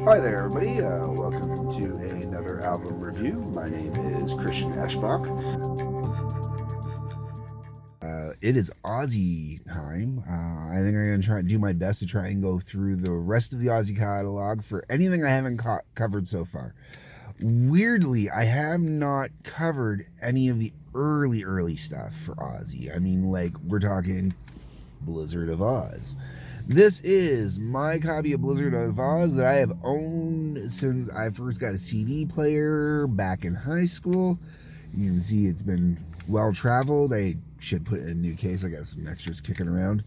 Hi there, everybody. Welcome to another album review. My name is Christian Eschbach. It is Ozzy time. I think I'm going to try and do my best to try and go through the rest of the Ozzy catalog for anything I haven't covered so far. Weirdly, I have not covered any of the early stuff for Ozzy. I mean, like, we're talking Blizzard of Oz. This is my copy of Blizzard of Oz that I have owned since I first got a CD player back in high school. You can see it's been well traveled. I should put it in a new case. I got some extras kicking around.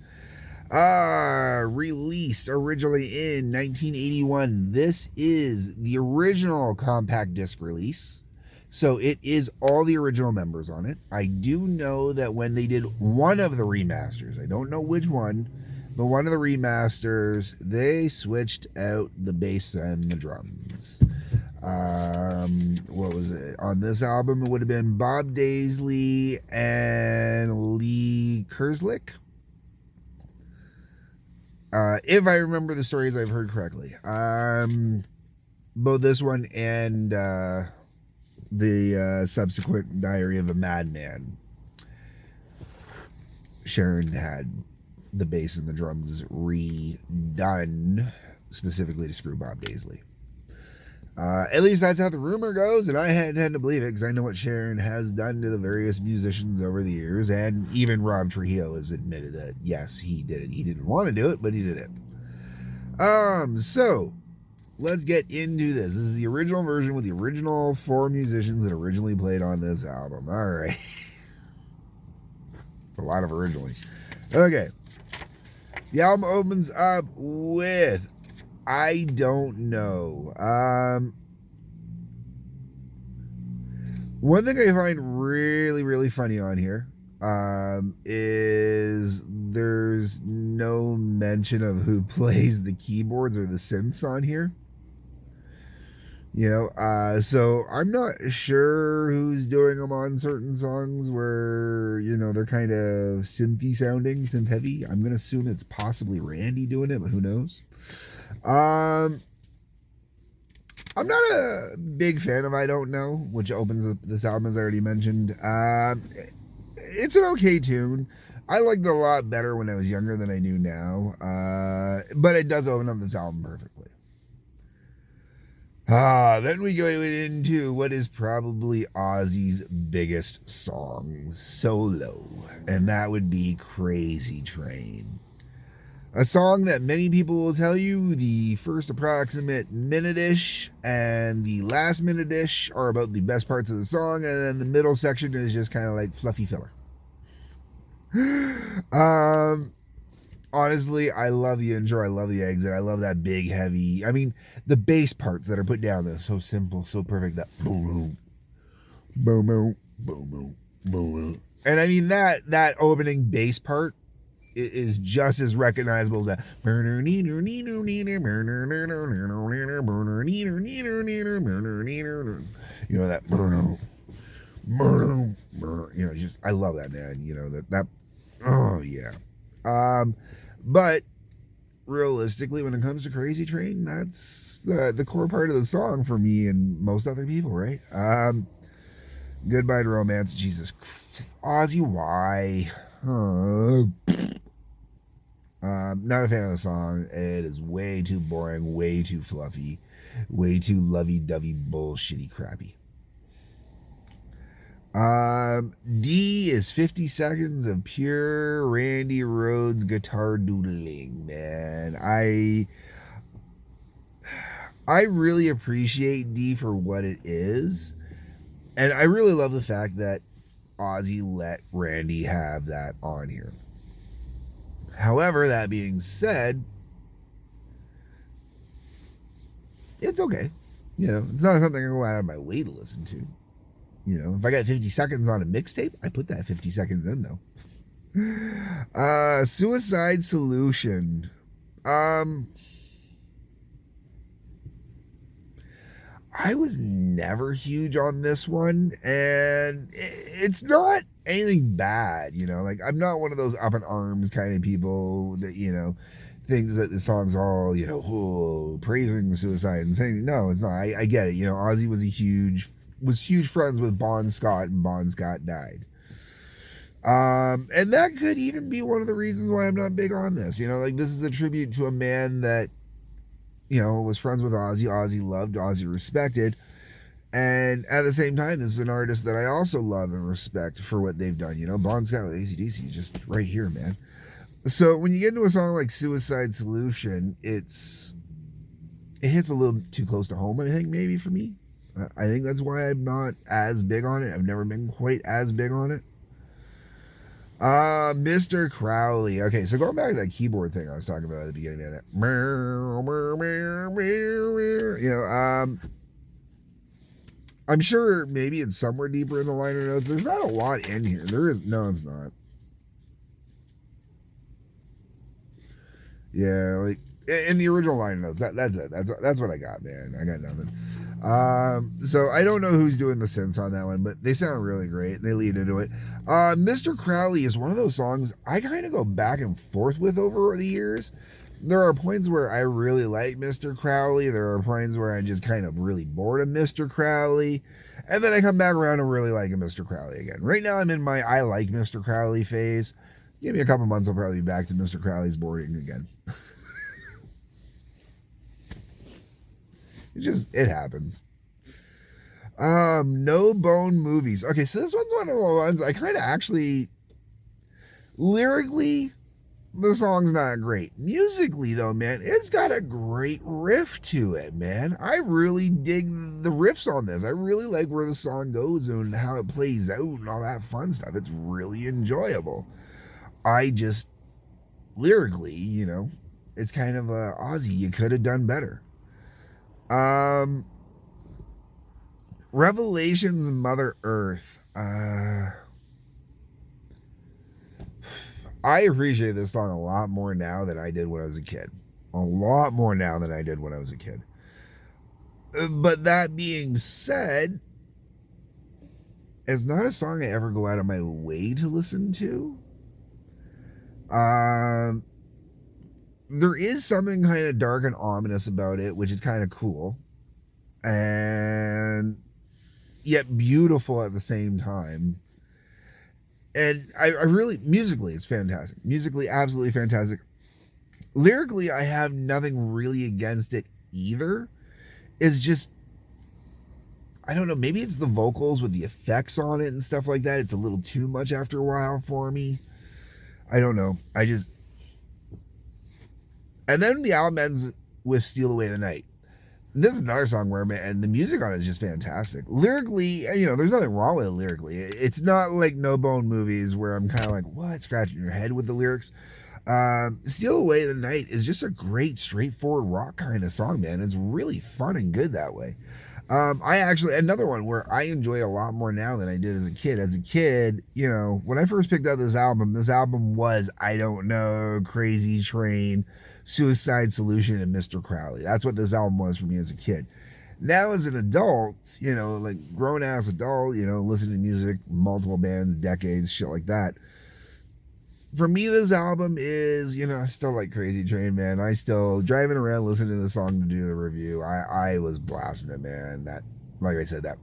Released originally in 1981. This is the original compact disc release. So it is all the original members on it. I do know that when they did one of the remasters, I don't know which one, but one of the remasters, they switched out the bass and the drums. What was it? On this album, it would have been Bob Daisley and Lee Kerslick. If I remember the stories I've heard correctly. Both this one and the subsequent Diary of a Madman. Sharon had the bass and the drums redone specifically to screw Bob Daisley. At least that's how the rumor goes, and I had to believe it because I know what Sharon has done to the various musicians over the years, and even Rob Trujillo has admitted that yes, he did it. He didn't want to do it, but he did it. So let's get into this. This is the original version with the original 4 musicians that originally played on this album. All right, a lot of originals. Okay, the album opens up with I don't know. One thing I find really funny on here is there's no mention of who plays the keyboards or the synths on here. You know, so I'm not sure who's doing them on certain songs where, you know, they're kind of synthy sounding, synth heavy. I'm going to assume it's possibly Randy doing it, but who knows? I'm not a big fan of I Don't Know, which opens this album, as I already mentioned. It's an okay tune. I liked it a lot better when I was younger than I do now. But it does open up this album perfectly. Then we go into what is probably Ozzy's biggest song solo, and that would be Crazy Train. A song that many people will tell you the first approximate minute-ish and the last minute-ish are about the best parts of the song, and then the middle section is just kind of like fluffy filler. Honestly, I love the intro, I love the exit, I love that big, heavy, I mean, the bass parts that are put down, they're so simple, so perfect, that boom, boom, boom, boom, boom, boom. And I mean, that opening bass part is just as recognizable as that. You know, that, you know, just, I love that, man. You know, that, oh, yeah. But realistically, when it comes to Crazy Train, that's the core part of the song for me and most other people, right? Goodbye to Romance. Jesus. Ozzy, why? Not a fan of the song. It is way too boring, way too fluffy, way too lovey-dovey, bullshitty, crappy. D is 50 seconds of pure Randy Rhoads guitar doodling, man. I really appreciate D for what it is. And I really love the fact that Ozzy let Randy have that on here. However, that being said, it's okay. You know, it's not something I go out of my way to listen to. You know, if I got 50 seconds on a mixtape, I put that 50 seconds in, though. Suicide Solution. I was never huge on this one, and it's not anything bad, you know. Like, I'm not one of those up in arms kind of people that, you know, thinks that the song's all, you know, oh, praising suicide and saying, no, it's not. I get it. You know, Ozzy was huge friends with Bon Scott, and Bon Scott died. And that could even be one of the reasons why I'm not big on this. You know, like, this is a tribute to a man that, you know, was friends with Ozzy. Ozzy loved, Ozzy respected. And at the same time, this is an artist that I also love and respect for what they've done. You know, Bon Scott with AC/DC is just right here, man. So when you get into a song like Suicide Solution, it hits a little too close to home, I think, maybe for me. I think that's why I'm not as big on it. I've never been quite as big on it. Mr. Crowley. Okay, so going back to that keyboard thing I was talking about at the beginning of that. You know, I'm sure maybe it's somewhere deeper in the liner notes. There's not a lot in here. There is no, it's not. Yeah, like in the original liner notes. That's it. That's what I got, man. I got nothing. So I don't know who's doing the synths on that one, but they sound really great. They lead into it. Mr. Crowley is one of those songs I kind of go back and forth with over the years. There are points where I really like Mr. Crowley. There are points where I'm just kind of really bored of Mr. Crowley. And then I come back around and really like Mr. Crowley again. Right now I'm in my I like Mr. Crowley phase. Give me a couple months, I'll probably be back to Mr. Crowley's boring again. It happens. No Bone Movies. Okay, so this one's one of the ones I kind of actually, lyrically, the song's not great. Musically, though, man, it's got a great riff to it, man. I really dig the riffs on this. I really like where the song goes and how it plays out and all that fun stuff. It's really enjoyable. I just, lyrically, you know, it's kind of a Ozzy, you could have done better. Revelations Mother Earth. I appreciate this song a lot more now than I did when I was a kid. A lot more now than I did when I was a kid. But that being said, it's not a song I ever go out of my way to listen to. There is something kind of dark and ominous about it, which is kind of cool. And yet beautiful at the same time. And I really, musically, it's fantastic. Musically, absolutely fantastic. Lyrically, I have nothing really against it either. It's just, I don't know, maybe it's the vocals with the effects on it and stuff like that. It's a little too much after a while for me. I don't know. And then the album ends with Steal Away the Night. This is another song where, man, the music on it is just fantastic. Lyrically, you know, there's nothing wrong with it lyrically. It's not like No Bone Movies where I'm kind of like, what, scratching your head with the lyrics. Steal Away the Night is just a great, straightforward rock kind of song, man. It's really fun and good that way. I actually, another one where I enjoy it a lot more now than I did as a kid. As a kid, you know, when I first picked up this album was, I don't know, Crazy Train, Suicide Solution, and Mr. Crowley. That's what this album was for me as a kid. Now as an adult, you know, like grown ass adult, you know, listening to music, multiple bands, decades, shit like that. For me, this album is, you know, I still like Crazy Train, man. I still driving around listening to the song to do the review. I was blasting it, man. That, like I said, that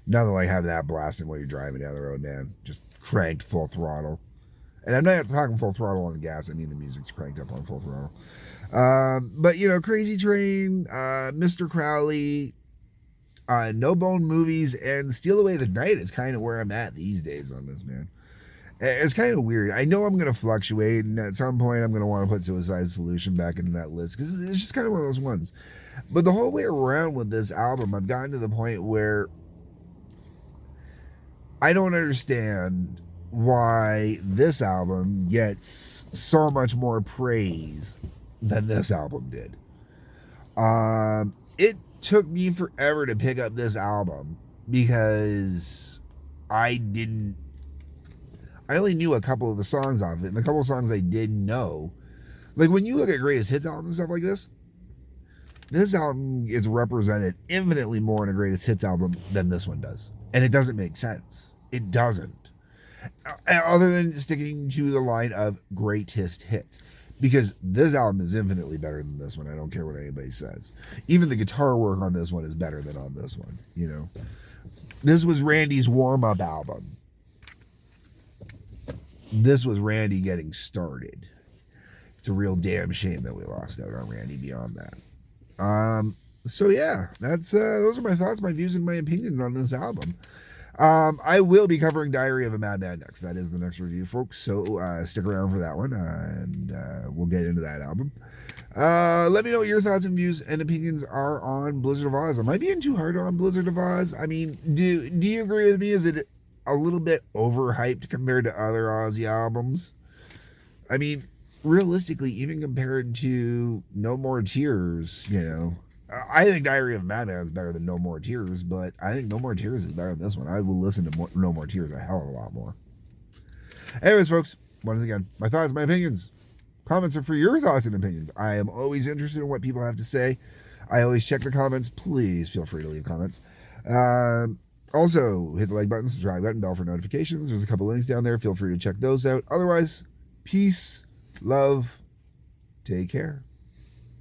nothing like having that blasting while you're driving down the road, man. Just cranked full throttle. And I'm not talking full throttle on the gas. I mean the music's cranked up on full throttle. But, you know, Crazy Train, Mr. Crowley, No Bone Movies, and Steal Away the Night is kind of where I'm at these days on this, man. It's kind of weird. I know I'm going to fluctuate, and at some point I'm going to want to put Suicide Solution back into that list, because it's just kind of one of those ones. But the whole way around with this album, I've gotten to the point where I don't understand why this album gets so much more praise than this album did. It took me forever to pick up this album because I only knew a couple of the songs off it, and the couple of songs I did know, like when you look at greatest hits albums and stuff like this, This album is represented infinitely more in a greatest hits album than this one does. And it doesn't make sense. It doesn't. Other than sticking to the line of greatest hits. Because this album is infinitely better than this one. I don't care what anybody says. Even the guitar work on this one is better than on this one, you know. This was Randy's warm-up album. This was Randy getting started. It's a real damn shame that we lost out on Randy beyond that. So yeah, that's those are my thoughts, my views, and my opinions on this album. I will be covering Diary of a Madman next. That is the next review, folks. So stick around for that one, and we'll get into that album. Let me know what your thoughts and views and opinions are on Blizzard of Oz. Am I being too hard on Blizzard of Oz? I mean, do you agree with me? Is it a little bit overhyped compared to other Ozzy albums? I mean, realistically, even compared to No More Tears, you know, I think Diary of a Madman is better than No More Tears, but I think No More Tears is better than this one. I will listen to No More Tears a hell of a lot more. Anyways, folks, once again, my thoughts, my opinions. Comments are for your thoughts and opinions. I am always interested in what people have to say. I always check the comments. Please feel free to leave comments. Also, hit the like button, subscribe button, bell for notifications. There's a couple links down there. Feel free to check those out. Otherwise, peace, love, take care.